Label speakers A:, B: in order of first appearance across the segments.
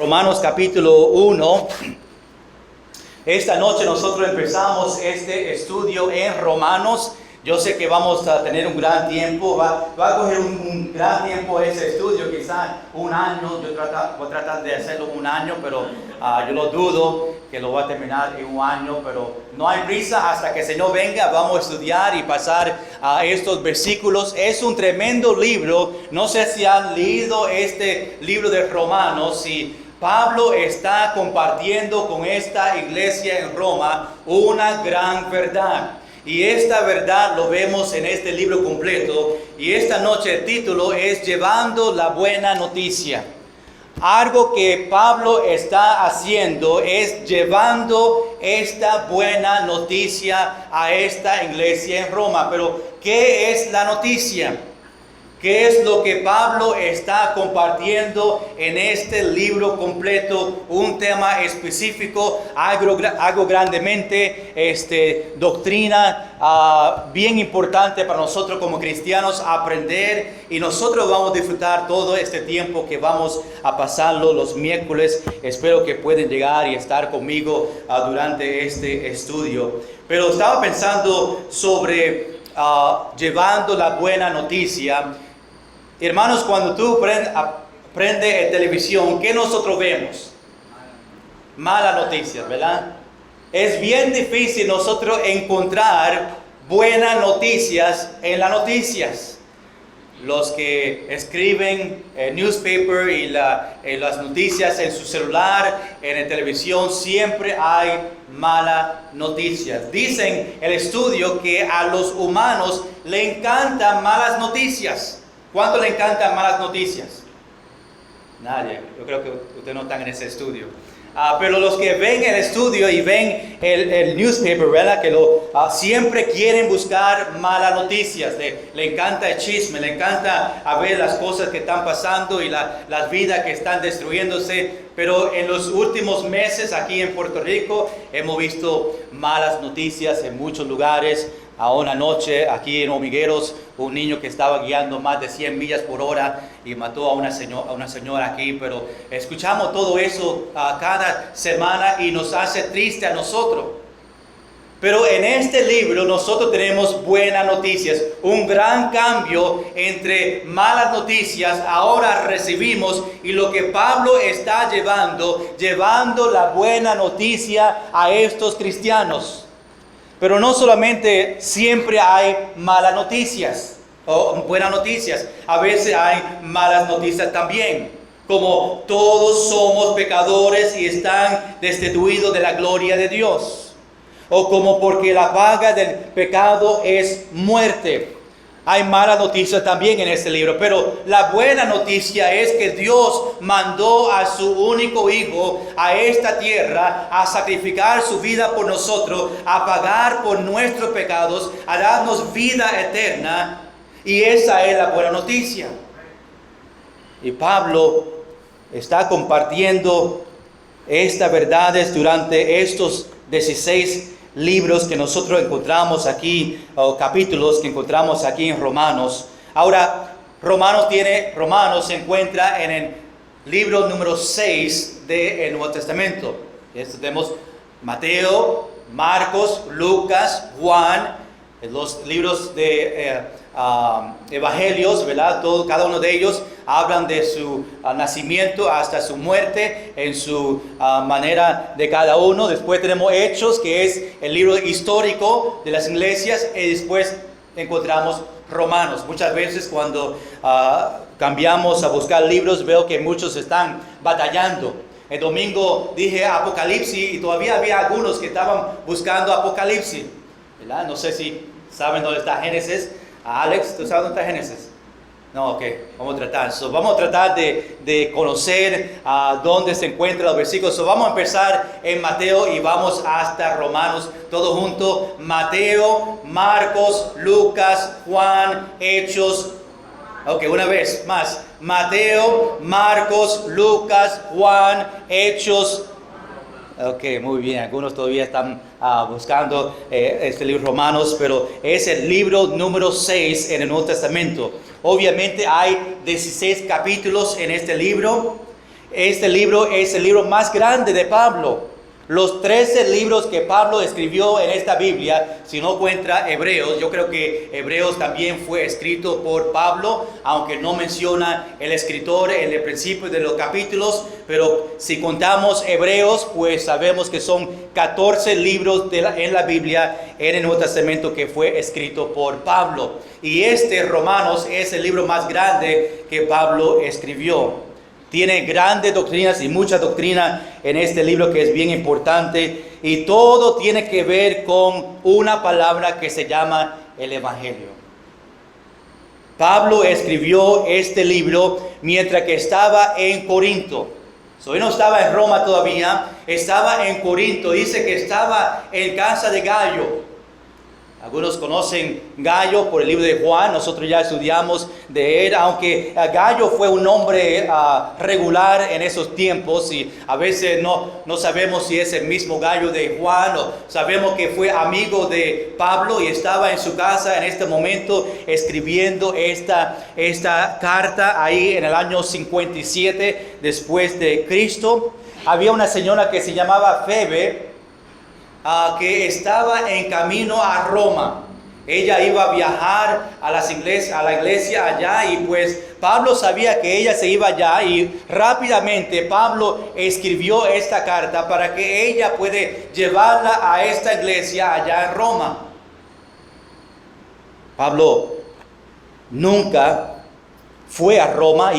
A: Romanos capítulo 1. Esta noche nosotros empezamos este estudio en Romanos. Yo sé que vamos a tener un gran tiempo, va a coger un gran tiempo ese estudio, quizás un año. Voy a tratar de hacerlo un año, pero yo lo dudo que lo va a terminar en un año, pero no hay prisa hasta que el Señor venga. Vamos a estudiar y pasar a estos versículos. Es un tremendo libro. No sé si han leído este libro de Romanos, y Pablo está compartiendo con esta iglesia en Roma una gran verdad. Y esta verdad lo vemos en este libro completo. Y esta noche el título es Llevando la Buena Noticia. Algo que Pablo está haciendo es llevando esta buena noticia a esta iglesia en Roma. Pero, ¿qué es la noticia? ¿Qué es lo que Pablo está compartiendo en este libro completo? Un tema específico, algo grandemente, doctrina bien importante para nosotros como cristianos aprender. Y nosotros vamos a disfrutar todo este tiempo que vamos a pasarlo los miércoles. Espero que puedan llegar y estar conmigo durante este estudio. Pero estaba pensando sobre llevando la buena noticia. Hermanos, cuando tú prendes televisión, ¿qué nosotros vemos? Malas noticias, ¿verdad? Es bien difícil nosotros encontrar buenas noticias en las noticias. Los que escriben el newspaper y las noticias en su celular, en la televisión, siempre hay malas noticias. Dicen el estudio que a los humanos le encantan malas noticias. ¿Cuánto le encantan malas noticias? Nadie. Yo creo que ustedes no están en ese estudio. Pero los que ven el estudio y ven el newspaper, ¿verdad? Que siempre quieren buscar malas noticias. Le encanta el chisme, le encanta ver las cosas que están pasando y las vidas que están destruyéndose. Pero en los últimos meses aquí en Puerto Rico hemos visto malas noticias en muchos lugares. A una noche aquí en Hormigueros, un niño que estaba guiando más de 100 millas por hora y mató a una señora aquí. Pero escuchamos todo eso cada semana y nos hace triste a nosotros. Pero en este libro nosotros tenemos buenas noticias. Un gran cambio entre malas noticias ahora recibimos, y lo que Pablo está llevando la buena noticia a estos cristianos. Pero no solamente siempre hay malas noticias o buenas noticias. A veces hay malas noticias también. Como todos somos pecadores y están destituidos de la gloria de Dios. O como porque la paga del pecado es muerte. Hay malas noticias también en este libro, pero la buena noticia es que Dios mandó a su único Hijo a esta tierra a sacrificar su vida por nosotros, a pagar por nuestros pecados, a darnos vida eterna, y esa es la buena noticia. Y Pablo está compartiendo estas verdades durante estos 16 libros que nosotros encontramos aquí, o capítulos que encontramos aquí en Romanos. Ahora, Romanos se encuentra en el libro número 6 del Nuevo Testamento. Tenemos Mateo, Marcos, Lucas, Juan, los libros de evangelios, ¿verdad? Cada uno de ellos hablan de su nacimiento hasta su muerte en su manera de cada uno. Después tenemos Hechos, que es el libro histórico de las iglesias, y después encontramos Romanos. Muchas veces cuando cambiamos a buscar libros, veo que muchos están batallando. El domingo dije Apocalipsis y todavía había algunos que estaban buscando Apocalipsis, ¿verdad? No sé si saben dónde está Génesis. Alex, ¿tú sabes dónde está Génesis? No, ok, vamos a tratar de conocer dónde se encuentran los versículos. Vamos a empezar en Mateo y vamos hasta Romanos, todos juntos. Mateo, Marcos, Lucas, Juan, Hechos. Ok, una vez más. Mateo, Marcos, Lucas, Juan, Hechos. Ok, muy bien. Algunos todavía están buscando este libro Romanos, pero es el libro número 6 en el Nuevo Testamento. Obviamente hay 16 capítulos en este libro. Este libro es el libro más grande de Pablo. Los 13 libros que Pablo escribió en esta Biblia, si no cuenta Hebreos, yo creo que Hebreos también fue escrito por Pablo, aunque no menciona el escritor en el principio de los capítulos, pero si contamos Hebreos, pues sabemos que son 14 libros en la Biblia, en el Nuevo Testamento, que fue escrito por Pablo. Y Romanos, es el libro más grande que Pablo escribió. Tiene grandes doctrinas y mucha doctrina en este libro que es bien importante. Y todo tiene que ver con una palabra que se llama el Evangelio. Pablo escribió este libro mientras que estaba en Corinto. Él no estaba en Roma todavía, estaba en Corinto. Dice que estaba en casa de Gayo. Algunos conocen Gayo por el libro de Juan, nosotros ya estudiamos de él, aunque Gayo fue un hombre regular en esos tiempos y a veces no sabemos si es el mismo Gayo de Juan, o sabemos que fue amigo de Pablo y estaba en su casa en este momento escribiendo esta carta ahí en el año 57 después de Cristo. Había una señora que se llamaba Febe, que estaba en camino a Roma. Ella iba a viajar a la iglesia allá y pues Pablo sabía que ella se iba allá y rápidamente Pablo escribió esta carta para que ella puede llevarla a esta iglesia allá en Roma. Pablo nunca fue a Roma,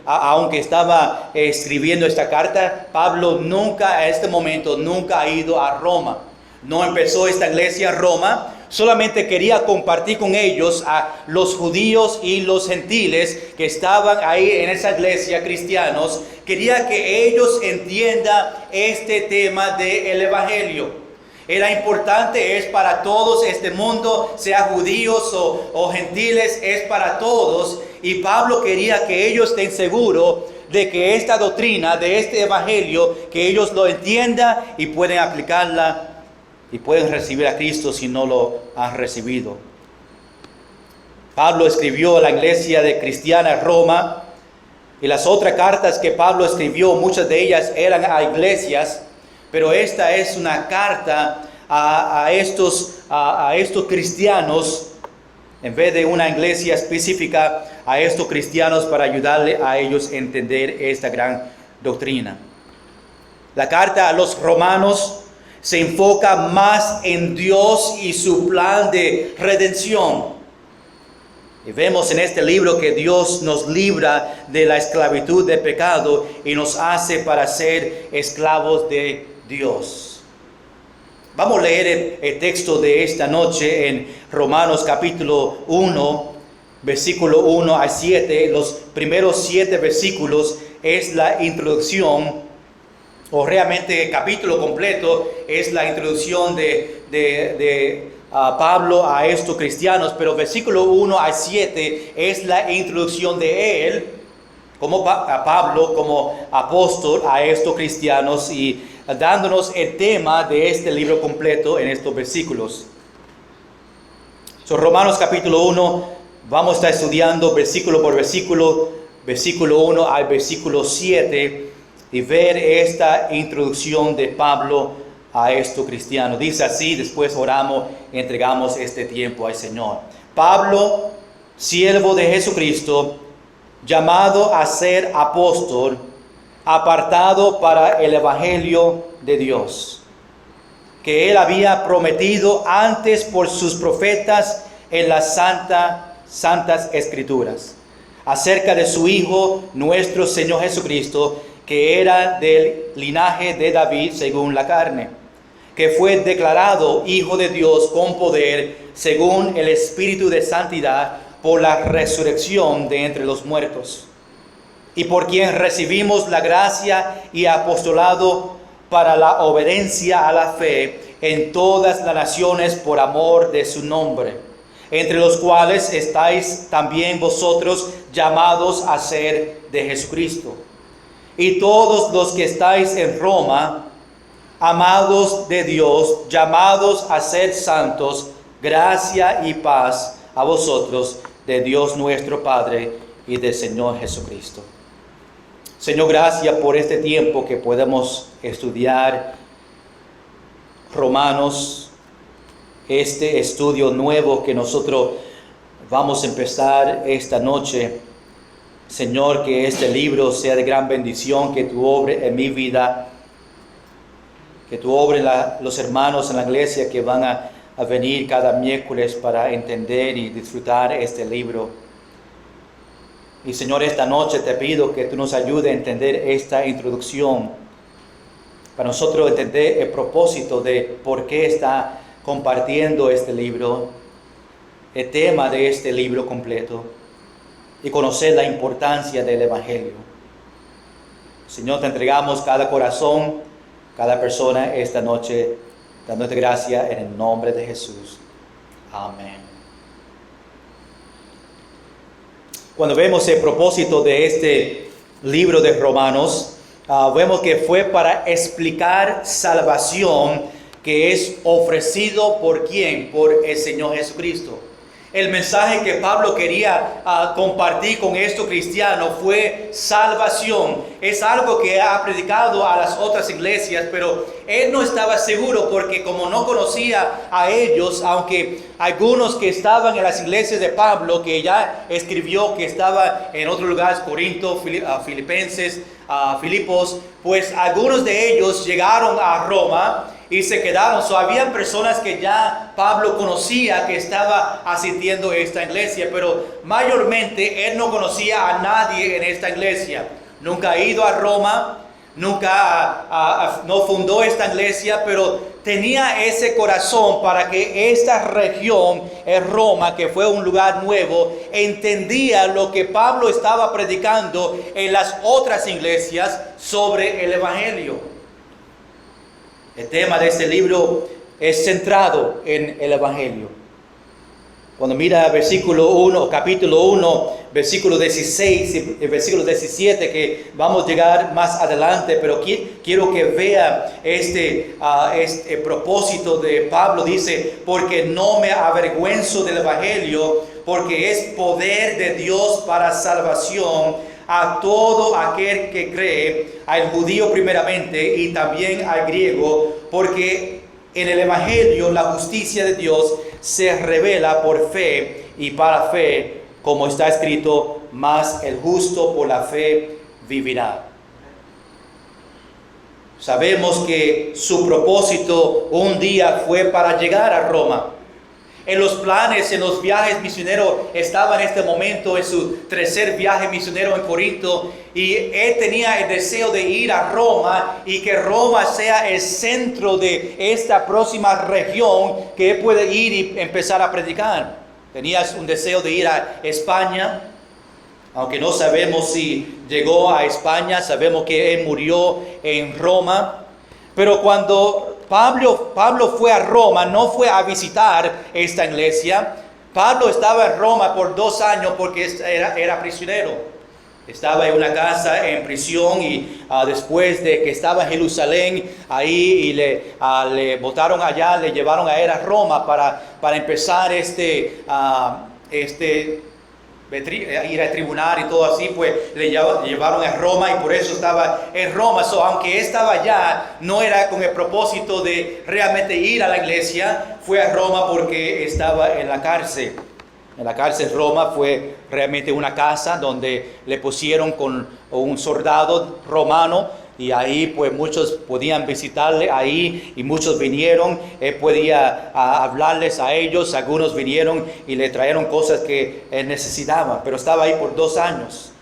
A: aunque estaba escribiendo esta carta. Pablo nunca a este momento ha ido a Roma. No empezó esta iglesia en Roma, solamente quería compartir con ellos a los judíos y los gentiles que estaban ahí en esa iglesia, cristianos. Quería que ellos entiendan este tema del Evangelio. Era importante, es para todos este mundo, sea judíos o gentiles, es para todos. Y Pablo quería que ellos estén seguros de que esta doctrina, de este Evangelio, que ellos lo entiendan y pueden aplicarla y pueden recibir a Cristo si no lo han recibido. Pablo escribió a la iglesia de cristiana en Roma, y las otras cartas que Pablo escribió, muchas de ellas eran a iglesias, pero esta es una carta a estos cristianos, en vez de una iglesia específica, a estos cristianos para ayudarle a ellos a entender esta gran doctrina. La carta a los romanos se enfoca más en Dios y su plan de redención. Y vemos en este libro que Dios nos libra de la esclavitud del pecado y nos hace para ser esclavos de Dios. Vamos a leer el texto de esta noche en Romanos capítulo 1, versículo 1 a 7. Los primeros 7 versículos es la introducción, o realmente el capítulo completo es la introducción de Pablo a estos cristianos, pero versículo 1 a 7 es la introducción de él, como Pablo, como apóstol a estos cristianos, y dándonos el tema de este libro completo en estos versículos. Romanos capítulo 1, vamos a estar estudiando versículo por versículo, versículo 1 al versículo 7, y ver esta introducción de Pablo a estos cristianos. Dice así, después oramos, entregamos este tiempo al Señor. Pablo, siervo de Jesucristo, llamado a ser apóstol, apartado para el Evangelio de Dios, que él había prometido antes por sus profetas en las santas Escrituras, acerca de su Hijo, nuestro Señor Jesucristo, que era del linaje de David según la carne, que fue declarado Hijo de Dios con poder, según el Espíritu de santidad, por la resurrección de entre los muertos, y por quien recibimos la gracia y apostolado para la obediencia a la fe en todas las naciones por amor de su nombre, entre los cuales estáis también vosotros llamados a ser de Jesucristo. Y todos los que estáis en Roma, amados de Dios, llamados a ser santos, gracia y paz a vosotros de Dios nuestro Padre y del Señor Jesucristo. Señor, gracias por este tiempo que podemos estudiar Romanos, este estudio nuevo que nosotros vamos a empezar esta noche. Señor, que este libro sea de gran bendición, que tu obra en mi vida, que tu obra en los hermanos en la iglesia que van a venir cada miércoles para entender y disfrutar este libro. Y Señor, esta noche te pido que tú nos ayudes a entender esta introducción, para nosotros entender el propósito de por qué está compartiendo este libro, el tema de este libro completo, y conocer la importancia del Evangelio. Señor, te entregamos cada corazón, cada persona esta noche, dándote gracias en el nombre de Jesús. Amén. Cuando vemos el propósito de este libro de Romanos, vemos que fue para explicar salvación que es ofrecido por ¿quién? Por el Señor Jesucristo. El mensaje que Pablo quería compartir con estos cristianos fue salvación. Es algo que ha predicado a las otras iglesias, pero él no estaba seguro porque como no conocía a ellos, aunque algunos que estaban en las iglesias de Pablo, que ya escribió que estaba en otros lugares, Corinto, Filipenses, Filipos, pues algunos de ellos llegaron a Roma y se quedaron. Habían personas que ya Pablo conocía que estaba asistiendo a esta iglesia, pero mayormente él no conocía a nadie en esta iglesia. Nunca ha ido a Roma, no fundó esta iglesia, pero tenía ese corazón para que esta región, Roma, que fue un lugar nuevo, entendía lo que Pablo estaba predicando en las otras iglesias sobre el Evangelio. El tema de este libro es centrado en el Evangelio. Cuando mira versículo 1, capítulo 1, versículo 16 y versículo 17, que vamos a llegar más adelante, pero quiero que vea este propósito de Pablo. Dice, porque no me avergüenzo del Evangelio, porque es poder de Dios para salvación a todo aquel que cree, al judío primeramente y también al griego, porque en el Evangelio la justicia de Dios se revela por fe y para fe, como está escrito, mas el justo por la fe vivirá. Sabemos que su propósito un día fue para llegar a Roma. En los planes, en los viajes misioneros, estaba en este momento en su tercer viaje misionero en Corinto, y él tenía el deseo de ir a Roma y que Roma sea el centro de esta próxima región que él puede ir y empezar a predicar. Tenía un deseo de ir a España, aunque no sabemos si llegó a España. Sabemos que él murió en Roma, pero cuando Pablo fue a Roma, no fue a visitar esta iglesia. Pablo estaba en Roma por 2 años porque era prisionero. Estaba en una casa en prisión y después de que estaba en Jerusalén, ahí y le botaron allá, le llevaron a él a Roma para empezar ir al tribunal y todo así, pues le llevaron a Roma y por eso estaba en Roma. Aunque estaba allá, no era con el propósito de realmente ir a la iglesia, fue a Roma porque estaba en la cárcel. En la cárcel Roma fue realmente una casa donde le pusieron con un soldado romano. Y ahí pues muchos podían visitarle ahí y muchos vinieron. Él podía hablarles a ellos. Algunos vinieron y le trajeron cosas que él necesitaba. Pero estaba ahí por 2 años.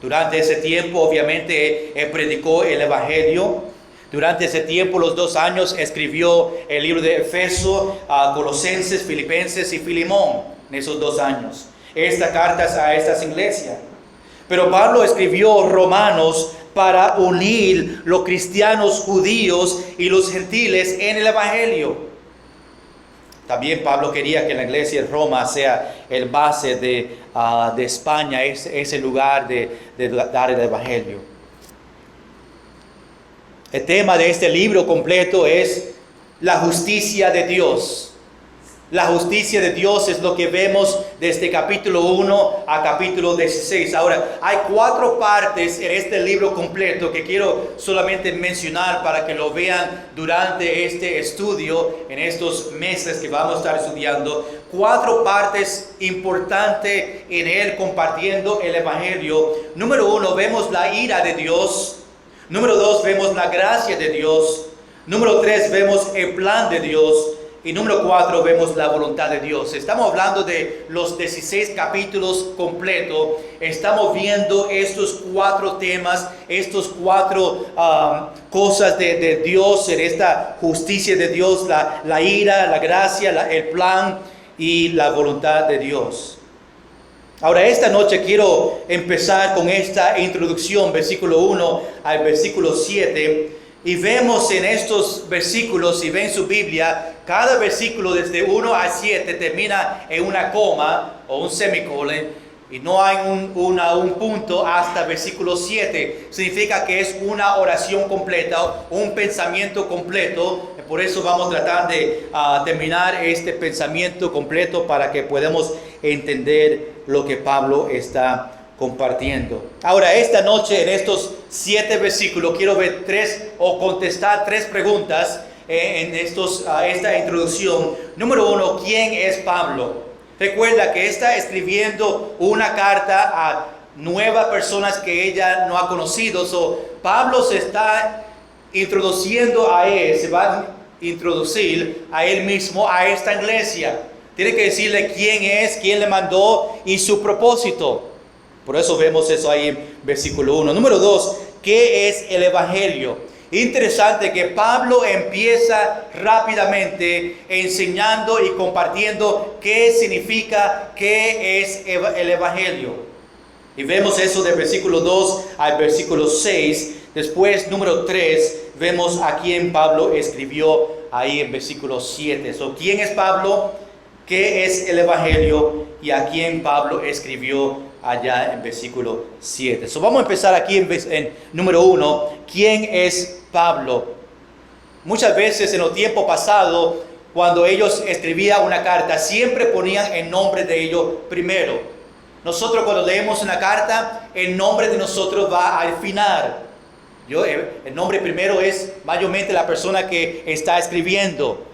A: Durante ese tiempo obviamente él predicó el Evangelio. Durante ese tiempo, los 2 años, escribió el libro de Efeso, Colosenses, Filipenses y Filemón. En esos 2 años. Estas cartas a estas iglesias. Pero Pablo escribió Romanos para unir los cristianos judíos y los gentiles en el Evangelio. También Pablo quería que la iglesia de Roma sea el base de España, ese lugar de dar el Evangelio. El tema de este libro completo es la justicia de Dios. La justicia de Dios es lo que vemos desde capítulo 1 a capítulo 16. Ahora, hay 4 partes en este libro completo que quiero solamente mencionar para que lo vean durante este estudio, en estos meses que vamos a estar estudiando. 4 partes importantes en él compartiendo el Evangelio. Número 1, vemos la ira de Dios. Número 2, vemos la gracia de Dios. Número 3, vemos el plan de Dios. Y número 4, vemos la voluntad de Dios. Estamos hablando de los 16 capítulos completos. Estamos viendo estos 4 temas, estos 4 cosas de Dios, en esta justicia de Dios, la ira, la gracia, el plan y la voluntad de Dios. Ahora, esta noche quiero empezar con esta introducción, versículo 1 al versículo 7. Y vemos en estos versículos, si ven su Biblia, cada versículo desde 1 a 7 termina en una coma o un semicolon. Y no hay un punto hasta versículo 7. Significa que es una oración completa, un pensamiento completo. Por eso vamos a tratar de terminar este pensamiento completo para que podamos entender lo que Pablo está compartiendo. Ahora, esta noche en estos 7 versículos quiero ver contestar 3 preguntas en esta introducción. Número 1, ¿quién es Pablo? Recuerda que está escribiendo una carta a nuevas personas que ella no ha conocido. Pablo se está introduciendo a él, se va a introducir a él mismo a esta iglesia. Tiene que decirle quién es, quién le mandó y su propósito. Por eso vemos eso ahí en versículo 1. Número 2, ¿qué es el Evangelio? Interesante que Pablo empieza rápidamente enseñando y compartiendo qué significa, qué es el Evangelio. Y vemos eso del versículo 2 al versículo 6. Después, número 3, vemos a quién Pablo escribió ahí en versículo 7. ¿Quién es Pablo? ¿Qué es el Evangelio? Y a quién Pablo escribió allá en versículo 7. Vamos a empezar aquí en número 1. ¿Quién es Pablo? Muchas veces en los tiempos pasados, cuando ellos escribían una carta, siempre ponían el nombre de ellos primero. Nosotros cuando leemos una carta, el nombre de nosotros va al final. El nombre primero es mayormente la persona que está escribiendo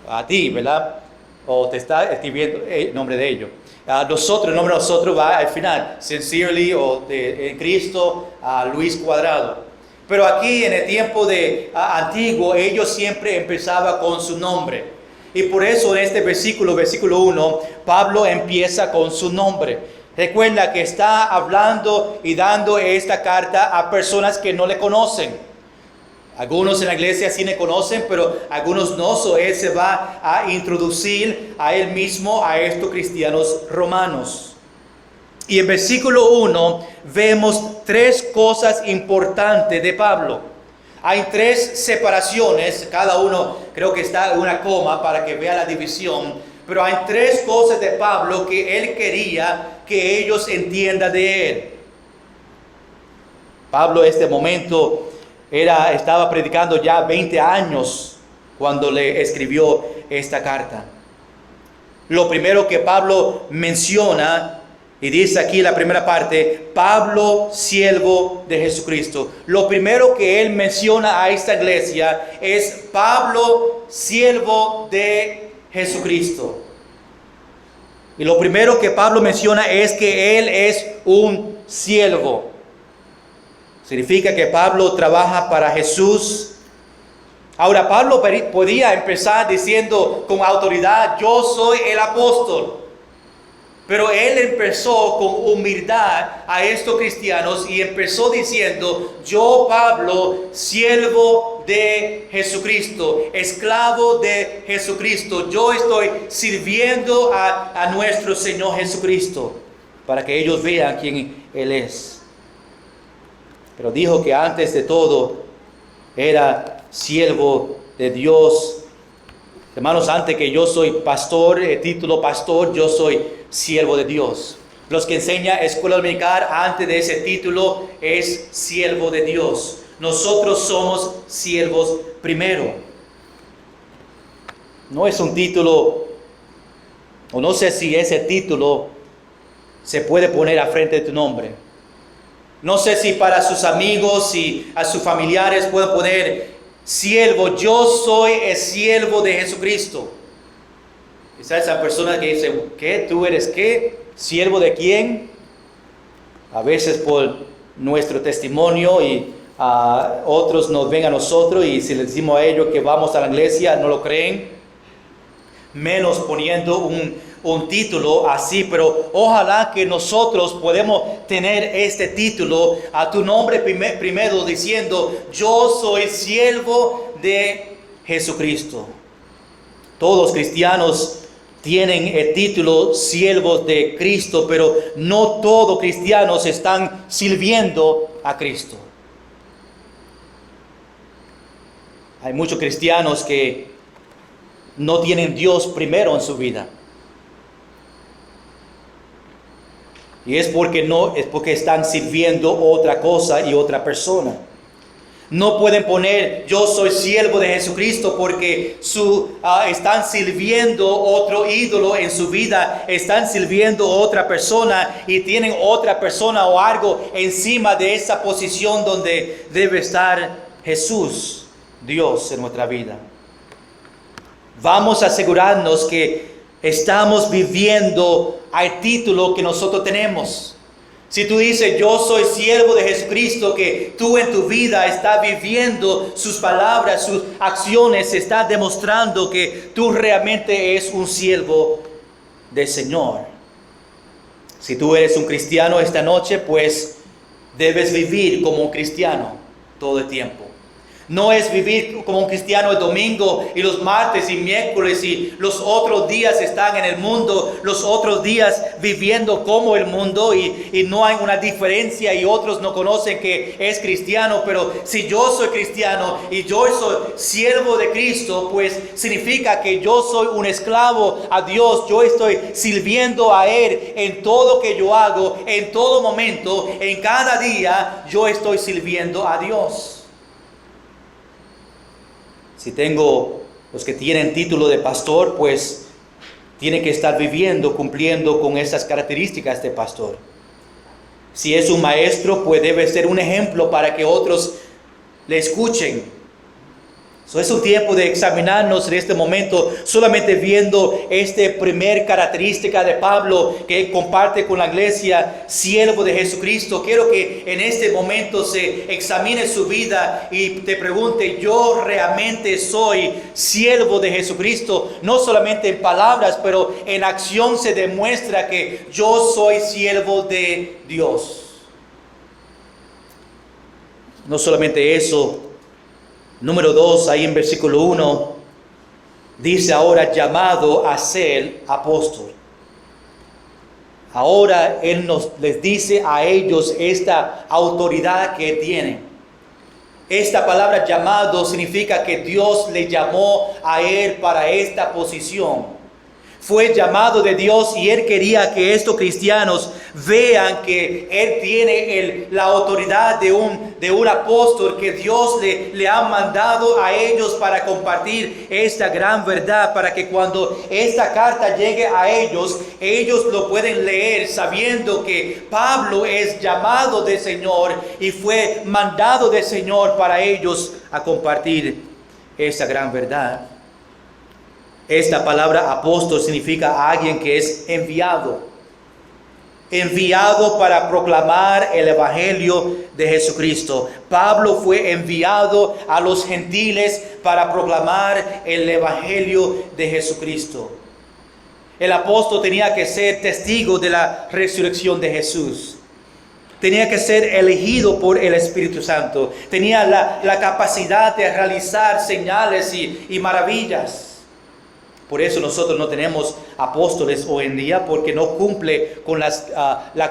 A: a ti, ¿verdad? O te está escribiendo el nombre de ellos. El nombre de nosotros va al final. Sincerely o de Cristo, Luis Cuadrado. Pero aquí en el tiempo antiguo, ellos siempre empezaban con su nombre. Y por eso en este versículo 1, Pablo empieza con su nombre. Recuerda que está hablando y dando esta carta a personas que no le conocen. Algunos en la iglesia sí le conocen, pero algunos no. Él se va a introducir a él mismo, a estos cristianos romanos. Y en versículo 1 vemos 3 cosas importantes de Pablo. Hay 3 separaciones, cada uno creo que está en una coma para que vea la división. Pero hay 3 cosas de Pablo que él quería que ellos entiendan de él. Pablo en este momento estaba predicando ya 20 años cuando le escribió esta carta. Lo primero que Pablo menciona, y dice aquí la primera parte, Pablo, siervo de Jesucristo. Lo primero que él menciona a esta iglesia es Pablo, siervo de Jesucristo. Y lo primero que Pablo menciona es que él es un siervo. Significa que Pablo trabaja para Jesús. Ahora, Pablo podía empezar diciendo con autoridad, yo soy el apóstol. Pero él empezó con humildad a estos cristianos y empezó diciendo, yo Pablo, siervo de Jesucristo, esclavo de Jesucristo. Yo estoy sirviendo a nuestro Señor Jesucristo para que ellos vean quién Él es. Pero dijo que antes de todo era siervo de Dios. Hermanos, antes que yo soy pastor, el título pastor, yo soy siervo de Dios. Los que enseñan escuela dominical, antes de ese título, es siervo de Dios. Nosotros somos siervos primero. No es un título O no sé si ese título se puede poner a frente de tu nombre. No sé si para sus amigos y a sus familiares pueden poner siervo. Yo soy el siervo de Jesucristo. Quizás esa persona que dice, ¿qué? ¿Tú eres qué? ¿Siervo de quién? A veces por nuestro testimonio y otros nos ven a nosotros y si les decimos a ellos que vamos a la iglesia no lo creen, menos poniendo un título así. Pero ojalá que nosotros podemos tener este título a tu nombre primero diciendo, yo soy siervo de Jesucristo. Todos los cristianos tienen el título siervos de Cristo, pero no todos cristianos están sirviendo a Cristo. Hay muchos cristianos que no tienen Dios primero en su vida. Y es porque están sirviendo otra cosa y otra persona. No pueden poner yo soy siervo de Jesucristo porque están sirviendo otro ídolo en su vida, están sirviendo otra persona y tienen otra persona o algo encima de esa posición donde debe estar Jesús, Dios en nuestra vida. Vamos a asegurarnos que estamos viviendo al título que nosotros tenemos. Si tú dices, yo soy siervo de Jesucristo, que tú en tu vida estás viviendo sus palabras, sus acciones, estás demostrando que tú realmente eres un siervo del Señor. Si tú eres un cristiano esta noche, pues debes vivir como un cristiano todo el tiempo. No es vivir como un cristiano el domingo y los martes y miércoles y los otros días están en el mundo, los otros días viviendo como el mundo y no hay una diferencia y otros no conocen que es cristiano. Pero si yo soy cristiano y yo soy siervo de Cristo, pues significa que yo soy un esclavo a Dios. Yo estoy sirviendo a Él en todo que yo hago, en todo momento, en cada día yo estoy sirviendo a Dios. Si tengo los que tienen título de pastor, pues tienen que estar viviendo, cumpliendo con esas características de pastor. Si es un maestro, pues debe ser un ejemplo para que otros le escuchen. Es un tiempo de examinarnos en este momento, solamente viendo esta primer característica de Pablo que comparte con la iglesia, siervo de Jesucristo. Quiero que en este momento se examine su vida y te pregunte, ¿yo realmente soy siervo de Jesucristo? No solamente en palabras, pero en acción se demuestra que yo soy siervo de Dios. No solamente eso. Número 2, ahí en versículo 1, dice ahora llamado a ser apóstol. Ahora Él les dice a ellos esta autoridad que tienen. Esta palabra llamado significa que Dios le llamó a Él para esta posición. Fue llamado de Dios y Él quería que estos cristianos vean que Él tiene la autoridad de un apóstol, que Dios le ha mandado a ellos para compartir esta gran verdad, para que cuando esta carta llegue a ellos lo pueden leer sabiendo que Pablo es llamado del Señor y fue mandado del Señor para ellos a compartir esta gran verdad. Esta palabra apóstol significa alguien que es enviado. Enviado para proclamar el evangelio de Jesucristo. Pablo fue enviado a los gentiles para proclamar el evangelio de Jesucristo. El apóstol tenía que ser testigo de la resurrección de Jesús. Tenía que ser elegido por el Espíritu Santo. Tenía la capacidad de realizar señales y maravillas. Por eso nosotros no tenemos apóstoles hoy en día, porque no cumple con las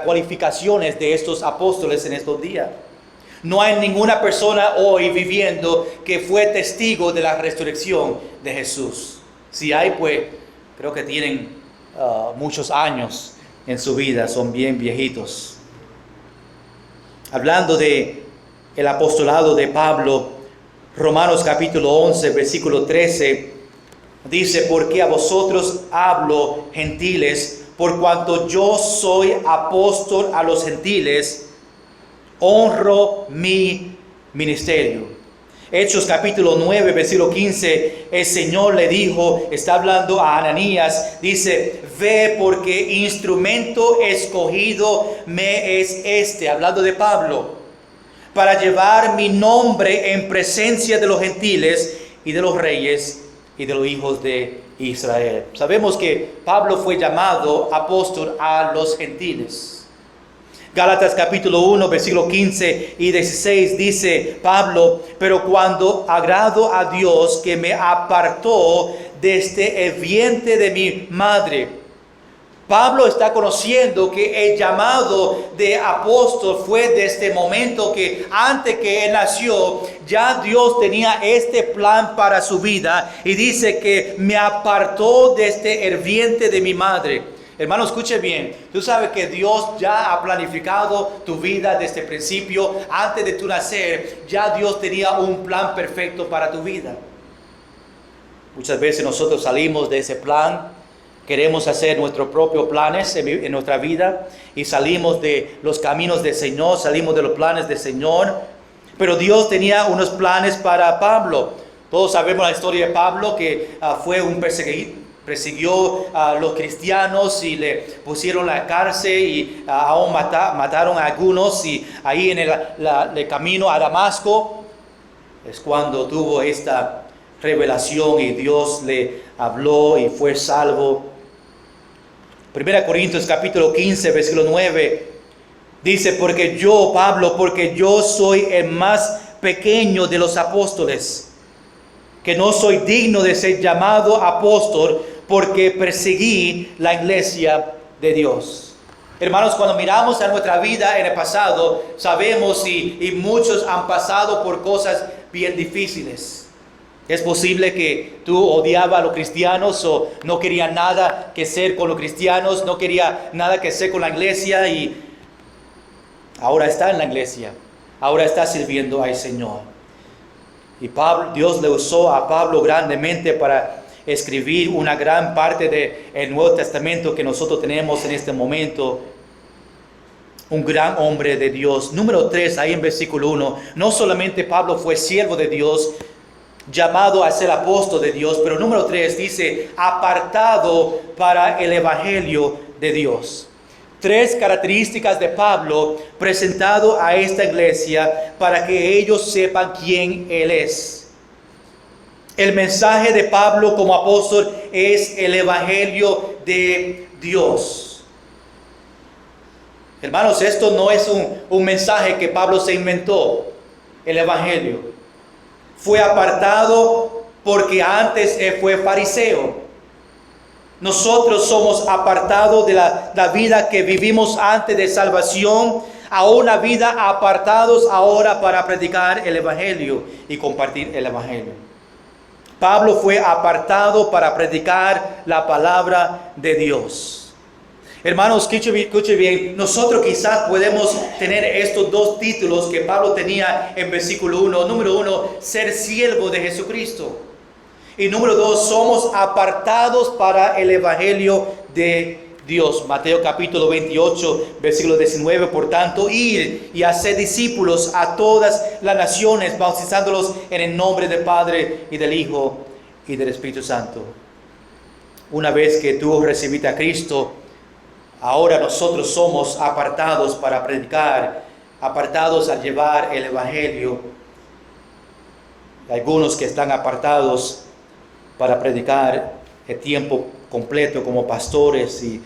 A: cualificaciones de estos apóstoles en estos días. No hay ninguna persona hoy viviendo que fue testigo de la resurrección de Jesús. Si hay, pues creo que tienen muchos años en su vida, son bien viejitos. Hablando de el apostolado de Pablo, Romanos capítulo 11, versículo 13, Dice, porque a vosotros hablo, gentiles, por cuanto yo soy apóstol a los gentiles, honro mi ministerio. Hechos capítulo 9, versículo 15, el Señor le dijo, está hablando a Ananías, dice, ve porque instrumento escogido me es este, hablando de Pablo, para llevar mi nombre en presencia de los gentiles y de los reyes y de los hijos de Israel. Sabemos que Pablo fue llamado apóstol a los gentiles. Gálatas capítulo 1, versículo 15 y 16 dice Pablo, pero cuando agrado a Dios que me apartó desde el vientre de mi madre. Pablo está conociendo que el llamado de apóstol fue de este momento que antes que él nació, ya Dios tenía este plan para su vida y dice que me apartó desde el vientre de mi madre. Hermano, escuche bien, tú sabes que Dios ya ha planificado tu vida desde el principio, antes de tu nacer, ya Dios tenía un plan perfecto para tu vida. Muchas veces nosotros salimos de ese plan. Queremos hacer nuestros propios planes en nuestra vida y salimos de los caminos del Señor, salimos de los planes del Señor. Pero Dios tenía unos planes para Pablo. Todos sabemos la historia de Pablo, que fue un persiguió a los cristianos y le pusieron en la cárcel y aún mataron a algunos. Y ahí en el camino a Damasco es cuando tuvo esta revelación y Dios le habló y fue salvo. 1 Corintios capítulo 15, versículo 9, dice, porque yo, Pablo, porque yo soy el más pequeño de los apóstoles, que no soy digno de ser llamado apóstol, porque perseguí la iglesia de Dios. Hermanos, cuando miramos a nuestra vida en el pasado, sabemos y muchos han pasado por cosas bien difíciles. Es posible que tú odiabas a los cristianos o no querías nada que hacer con los cristianos, no querías nada que hacer con la iglesia y ahora está en la iglesia, ahora está sirviendo al Señor. Y Dios le usó a Pablo grandemente para escribir una gran parte del Nuevo Testamento que nosotros tenemos en este momento. Un gran hombre de Dios. Número 3, ahí en versículo 1, no solamente Pablo fue siervo de Dios, llamado a ser apóstol de Dios, pero número 3 dice, apartado para el evangelio de Dios. 3 características de Pablo presentado a esta iglesia para que ellos sepan quién él es. El mensaje de Pablo como apóstol es el evangelio de Dios. Hermanos, esto no es un mensaje que Pablo se inventó, el evangelio. Fue apartado porque antes él fue fariseo. Nosotros somos apartados de la vida que vivimos antes de salvación a una vida apartados ahora para predicar el evangelio y compartir el evangelio. Pablo fue apartado para predicar la palabra de Dios. Hermanos, escuche bien, nosotros quizás podemos tener estos dos títulos que Pablo tenía en versículo 1. Número 1, ser siervo de Jesucristo. Y número 2, somos apartados para el evangelio de Dios. Mateo capítulo 28, versículo 19, por tanto, ir y hacer discípulos a todas las naciones, bautizándolos en el nombre del Padre y del Hijo y del Espíritu Santo. Una vez que tú recibiste a Cristo, ahora nosotros somos apartados para predicar, apartados a llevar el evangelio. Hay algunos que están apartados para predicar el tiempo completo como pastores y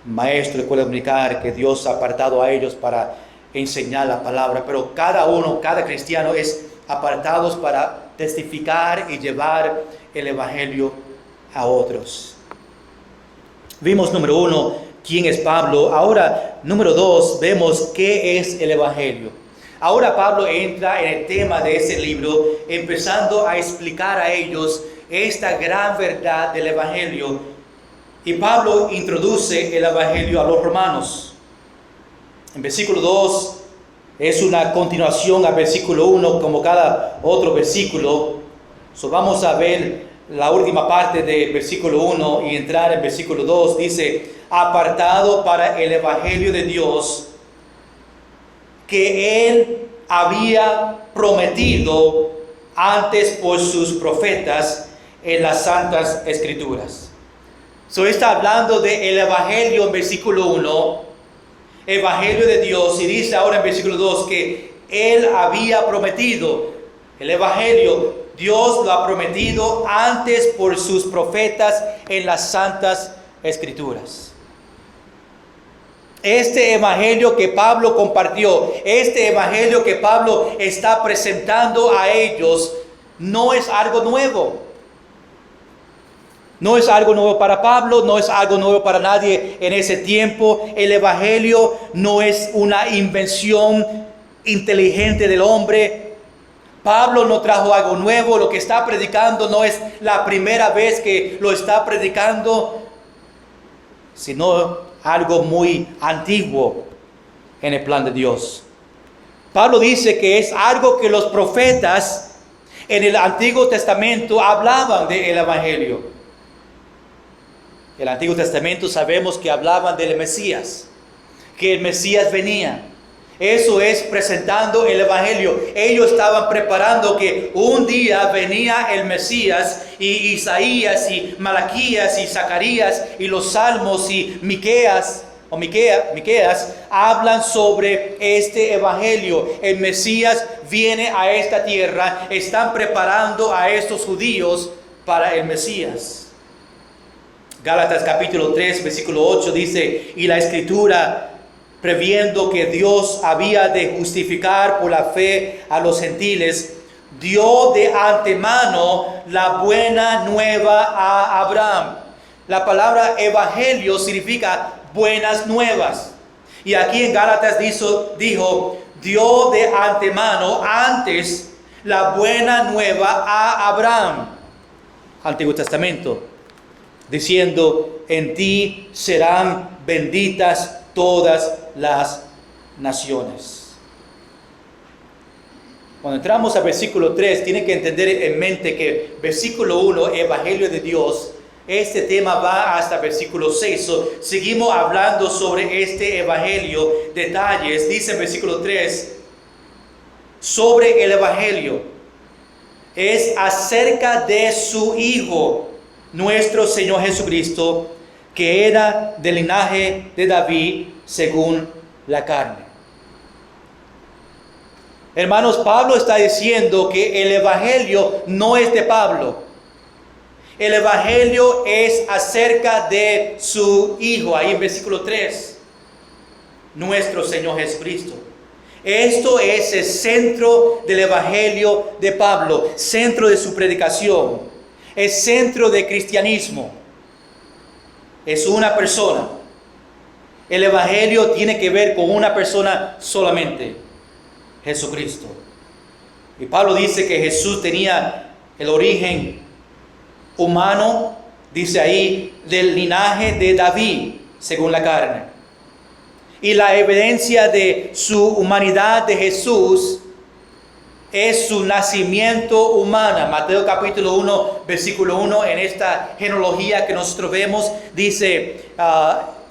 A: maestros de escuela dominical, que Dios ha apartado a ellos para enseñar la palabra. Pero cada cristiano es apartados para testificar y llevar el evangelio a otros. Vimos número 1, quién es Pablo. Ahora, número 2, vemos qué es el evangelio. Ahora Pablo entra en el tema de ese libro, empezando a explicar a ellos esta gran verdad del evangelio. Y Pablo introduce el evangelio a los romanos. En versículo 2 es una continuación al versículo 1, como cada otro versículo. Vamos a ver la última parte del versículo 1 y entrar en versículo 2, dice, apartado para el evangelio de Dios que Él había prometido antes por sus profetas en las Santas Escrituras. Está hablando del evangelio en versículo 1, evangelio de Dios, y dice ahora en versículo 2 que Él había prometido el evangelio. Dios lo ha prometido antes por sus profetas en las Santas Escrituras. Este evangelio que Pablo compartió, este evangelio que Pablo está presentando a ellos, no es algo nuevo. No es algo nuevo para Pablo, no es algo nuevo para nadie en ese tiempo. El evangelio no es una invención inteligente del hombre. Pablo no trajo algo nuevo, lo que está predicando no es la primera vez que lo está predicando, sino algo muy antiguo en el plan de Dios. Pablo dice que es algo que los profetas en el Antiguo Testamento hablaban del evangelio. El Antiguo Testamento sabemos que hablaban del Mesías, que el Mesías venía. Eso es presentando el evangelio. Ellos estaban preparando que un día venía el Mesías, y Isaías y Malaquías y Zacarías y los Salmos y Miqueas hablan sobre este evangelio. El Mesías viene a esta tierra, están preparando a estos judíos para el Mesías. Gálatas capítulo 3 versículo 8 dice, y la Escritura, previendo que Dios había de justificar por la fe a los gentiles, dio de antemano la buena nueva a Abraham. La palabra evangelio significa buenas nuevas. Y aquí en Gálatas dijo, dio de antemano, antes, la buena nueva a Abraham. Antiguo Testamento, diciendo, en ti serán benditas todas las naciones. Cuando entramos al versículo 3, tiene que entender en mente que versículo 1, evangelio de Dios, este tema va hasta versículo 6. Seguimos hablando sobre este evangelio, detalles. Dice en versículo 3, sobre el evangelio, es acerca de su Hijo, nuestro Señor Jesucristo, que era del linaje de David según la carne. Hermanos, Pablo está diciendo que el evangelio no es de Pablo. El evangelio es acerca de su Hijo, ahí en versículo 3, nuestro Señor Jesucristo. Esto es el centro del evangelio de Pablo, centro de su predicación, el centro del cristianismo. Es una persona. El evangelio tiene que ver con una persona solamente, Jesucristo. Y Pablo dice que Jesús tenía el origen humano, dice ahí, del linaje de David, según la carne. Y la evidencia de su humanidad de Jesús es su nacimiento humano. Mateo capítulo 1, versículo 1, en esta genealogía que nosotros vemos, dice,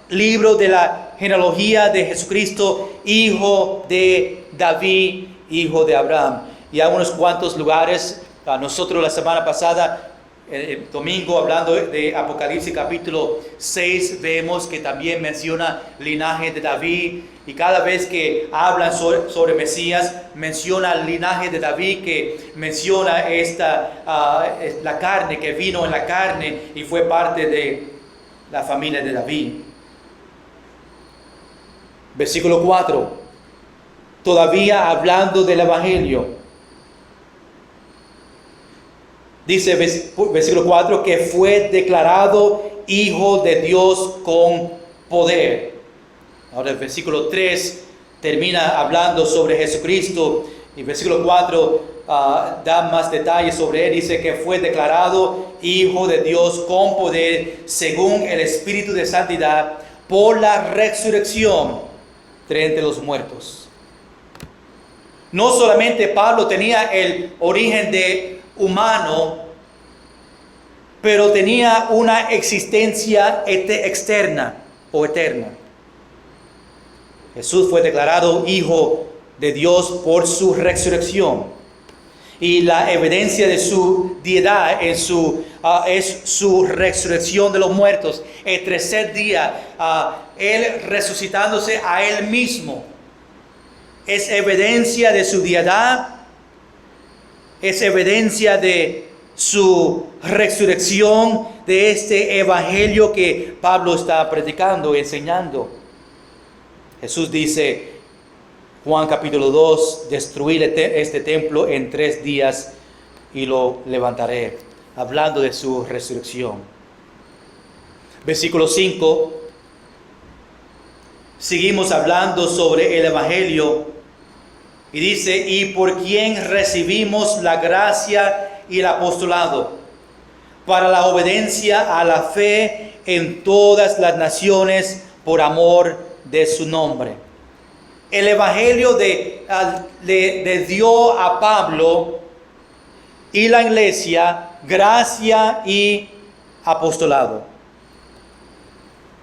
A: libro de la genealogía de Jesucristo, hijo de David, hijo de Abraham. Y hay unos cuantos lugares, nosotros la semana pasada, el domingo, hablando de Apocalipsis capítulo 6, vemos que también menciona linaje de David, y cada vez que hablan sobre Mesías, menciona el linaje de David, que menciona la carne, que vino en la carne y fue parte de la familia de David. Versículo 4, todavía hablando del evangelio. Dice versículo 4 que fue declarado Hijo de Dios con poder. Ahora el versículo 3 termina hablando sobre Jesucristo, y versículo 4 da más detalles sobre él. Dice que fue declarado Hijo de Dios con poder según el Espíritu de Santidad por la resurrección de entre los muertos. No solamente Pablo tenía el origen de humano, pero tenía una existencia externa o eterna. Jesús fue declarado Hijo de Dios por su resurrección. Y la evidencia de su deidad es su resurrección de los muertos. El tercer día, Él resucitándose a Él mismo. Es evidencia de su deidad. Es evidencia de su resurrección, de este evangelio que Pablo está predicando y enseñando. Jesús dice, Juan capítulo 2, destruir este templo en 3 días y lo levantaré, hablando de su resurrección. Versículo 5, seguimos hablando sobre el evangelio y dice, y por quien recibimos la gracia y el apostolado, para la obediencia a la fe en todas las naciones por amor de su nombre. El evangelio le dio a Pablo y la iglesia gracia y apostolado.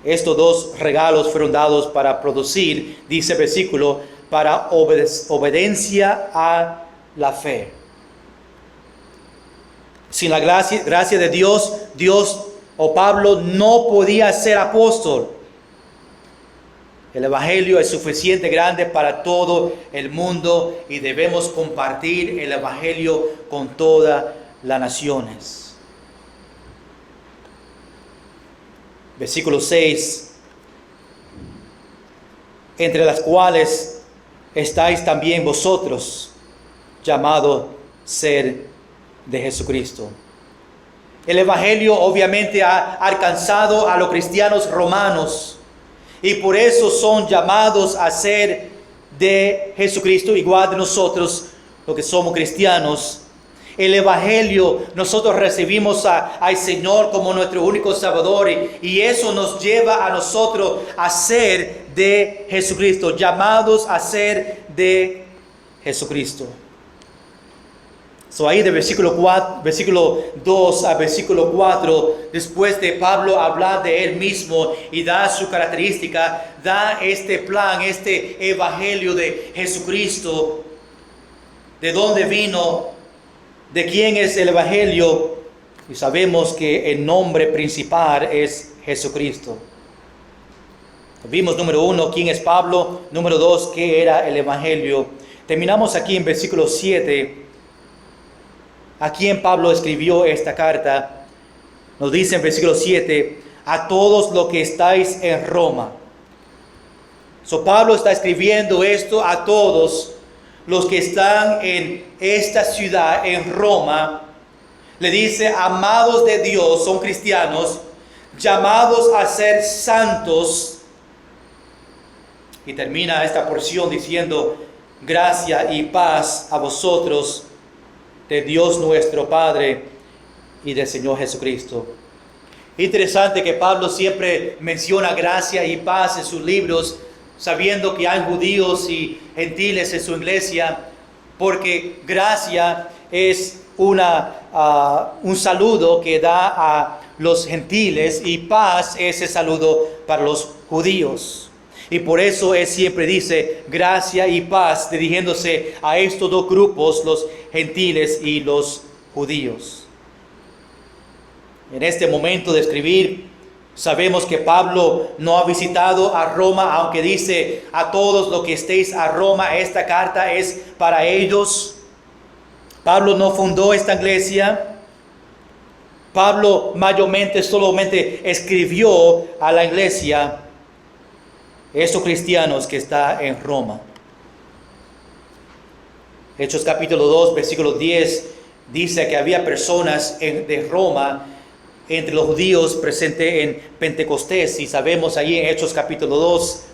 A: Estos 2 regalos fueron dados para producir, dice el versículo, para obediencia a la fe. Sin la gracia de Dios o Pablo no podía ser apóstol. El evangelio es suficiente grande para todo el mundo y debemos compartir el evangelio con todas las naciones. Versículo 6. Entre las cuales estáis también vosotros, llamados ser de Jesucristo. El evangelio obviamente ha alcanzado a los cristianos romanos. Y por eso son llamados a ser de Jesucristo, igual de nosotros, los que somos cristianos. El evangelio, nosotros recibimos al Señor como nuestro único Salvador. Y eso nos lleva a nosotros a ser de Jesucristo, llamados a ser de Jesucristo. Ahí de versículo 2 a versículo 4, después de Pablo hablar de él mismo y da su característica, da este plan, este evangelio de Jesucristo, de dónde vino, de quién es el evangelio, y sabemos que el nombre principal es Jesucristo. Vimos número 1, quién es Pablo, número 2, qué era el evangelio. Terminamos aquí en versículo 7. ¿A quién Pablo escribió esta carta? Nos dice en versículo 7, a todos los que estáis en Roma. Pablo está escribiendo esto a todos los que están en esta ciudad, en Roma. Le dice, amados de Dios, son cristianos, llamados a ser santos. Y termina esta porción diciendo, gracia y paz a vosotros, de Dios nuestro Padre y del Señor Jesucristo. Interesante que Pablo siempre menciona gracia y paz en sus libros, sabiendo que hay judíos y gentiles en su iglesia, porque gracia es un saludo que da a los gentiles y paz es el saludo para los judíos. Y por eso él siempre dice gracia y paz, dirigiéndose a estos 2 grupos, los gentiles y los judíos. En este momento de escribir, sabemos que Pablo no ha visitado a Roma, aunque dice a todos los que estéis a Roma, esta carta es para ellos. Pablo no fundó esta iglesia. Pablo mayormente solamente escribió a la iglesia, esos cristianos que están en Roma. Hechos capítulo 2, versículo 10, dice que había personas de Roma, entre los judíos presentes en Pentecostés, y sabemos allí en Hechos capítulo 2,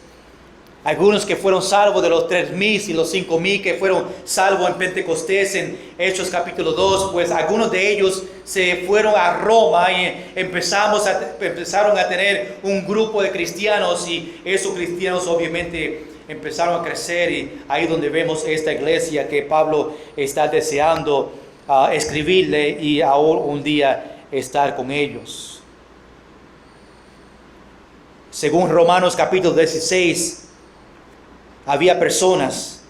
A: algunos que fueron salvos de los 3,000 y los 5,000 que fueron salvos en Pentecostés en Hechos capítulo 2, pues algunos de ellos se fueron a Roma y empezaron a tener un grupo de cristianos, y esos cristianos obviamente empezaron a crecer, y ahí donde vemos esta iglesia que Pablo está deseando escribirle y ahora un día estar con ellos. Según Romanos capítulo 16, había personas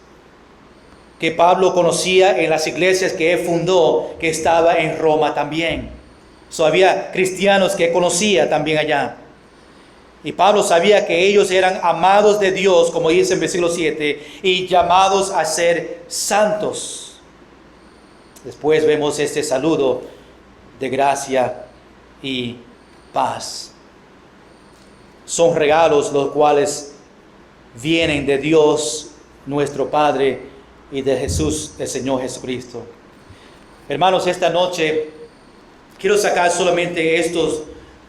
A: que Pablo conocía en las iglesias que él fundó, que estaba en Roma también. Había cristianos que conocía también allá. Y Pablo sabía que ellos eran amados de Dios, como dice en versículo 7, y llamados a ser santos. Después vemos este saludo de gracia y paz. Son regalos los cuales vienen de Dios, nuestro Padre, y de Jesús, el Señor Jesucristo. Hermanos, esta noche quiero sacar solamente estos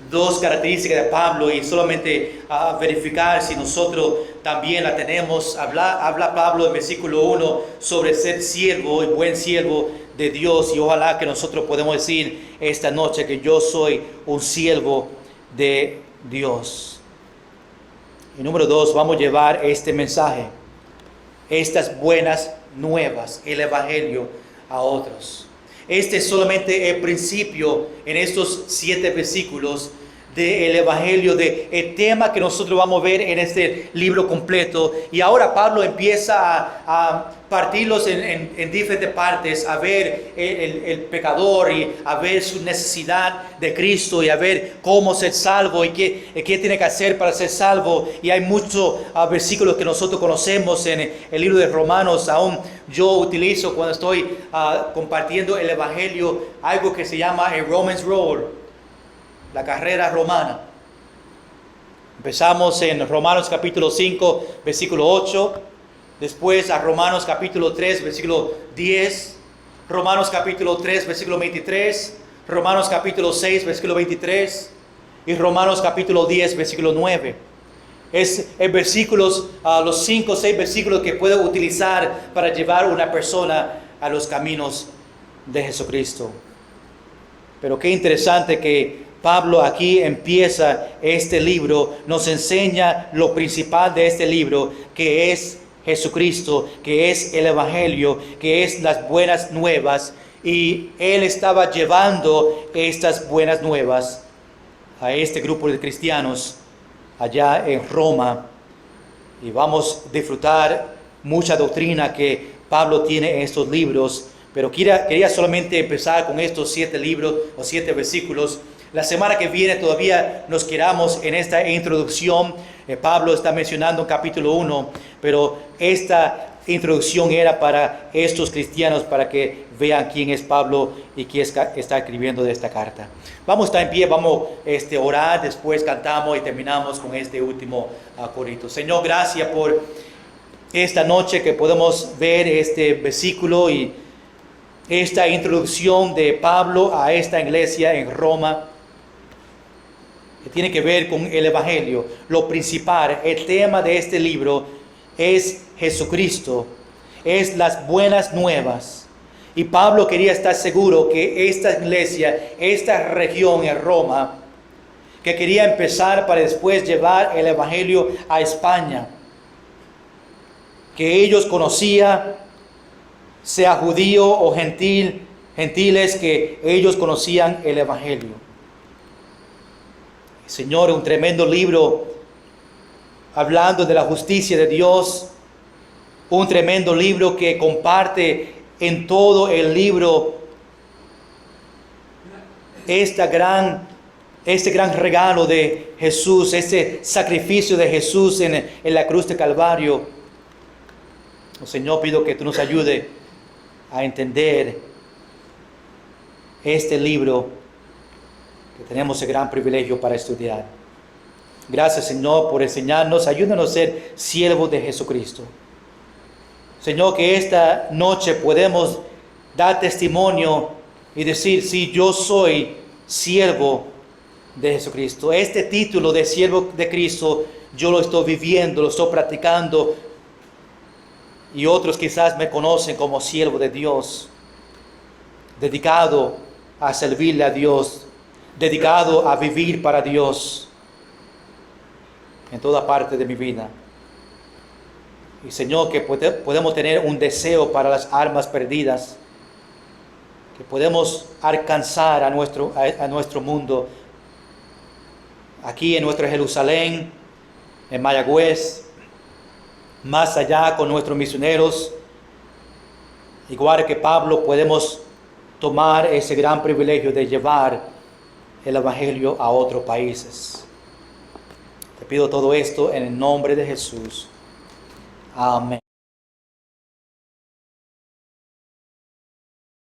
A: dos características de Pablo y solamente verificar si nosotros también la tenemos. Habla Pablo en versículo 1 sobre ser siervo y buen siervo de Dios, y ojalá que nosotros podamos decir esta noche que yo soy un siervo de Dios. Y número 2, vamos a llevar este mensaje, estas buenas nuevas, el Evangelio, a otros. Este es solamente el principio en estos 7 versículos del Evangelio, del tema que nosotros vamos a ver en este libro completo. Y ahora Pablo empieza a partirlos en diferentes partes, a ver el pecador y a ver su necesidad de Cristo y a ver cómo ser salvo y qué tiene que hacer para ser salvo. Y hay muchos versículos que nosotros conocemos en el libro de Romanos. Aún yo utilizo cuando estoy compartiendo el Evangelio algo que se llama el Romans Road, la carrera romana. Empezamos en Romanos capítulo 5, versículo 8. Después a Romanos capítulo 3, versículo 10. Romanos capítulo 3, versículo 23. Romanos capítulo 6, versículo 23. Y Romanos capítulo 10, versículo 9. Es el versículos, los 5 o 6 versículos que puedo utilizar para llevar a una persona a los caminos de Jesucristo. Pero qué interesante que Pablo aquí empieza este libro, nos enseña lo principal de este libro, que es Jesucristo, que es el Evangelio, que es las buenas nuevas. Y él estaba llevando estas buenas nuevas a este grupo de cristianos allá en Roma. Y vamos a disfrutar mucha doctrina que Pablo tiene en estos libros. Pero quería solamente empezar con estos 7 libros o 7 versículos. La semana que viene todavía nos quedamos en esta introducción. Pablo está mencionando en capítulo 1, pero esta introducción era para estos cristianos, para que vean quién es Pablo y quién está escribiendo de esta carta. Vamos a estar en pie, vamos a orar, después cantamos y terminamos con este último corito. Señor, gracias por esta noche que podemos ver este versículo y esta introducción de Pablo a esta iglesia en Roma, que tiene que ver con el Evangelio. Lo principal, el tema de este libro es Jesucristo, es las buenas nuevas. Y Pablo quería estar seguro que esta iglesia, esta región en Roma, que quería empezar para después llevar el Evangelio a España, que ellos conocían, sea judío o gentiles, que ellos conocían el Evangelio. Señor, un tremendo libro hablando de la justicia de Dios, un tremendo libro que comparte en todo el libro este gran regalo de Jesús, este sacrificio de Jesús en la cruz de Calvario. Oh, Señor, pido que tú nos ayudes a entender este libro que tenemos el gran privilegio para estudiar. Gracias, Señor, por enseñarnos. Ayúdanos a ser siervos de Jesucristo. Señor, que esta noche podemos dar testimonio y decir, sí, yo soy siervo de Jesucristo. Este título de siervo de Cristo, yo lo estoy viviendo, lo estoy practicando. Y otros quizás me conocen como siervo de Dios, dedicado a servirle a Dios, dedicado a vivir para Dios en toda parte de mi vida. Y Señor, que podemos tener un deseo para las almas perdidas, que podemos alcanzar a nuestro mundo, aquí en nuestra Jerusalén, en Mayagüez, más allá con nuestros misioneros. Igual que Pablo, podemos tomar ese gran privilegio de llevar el Evangelio a otros países. Te pido todo esto en el nombre de Jesús. Amén.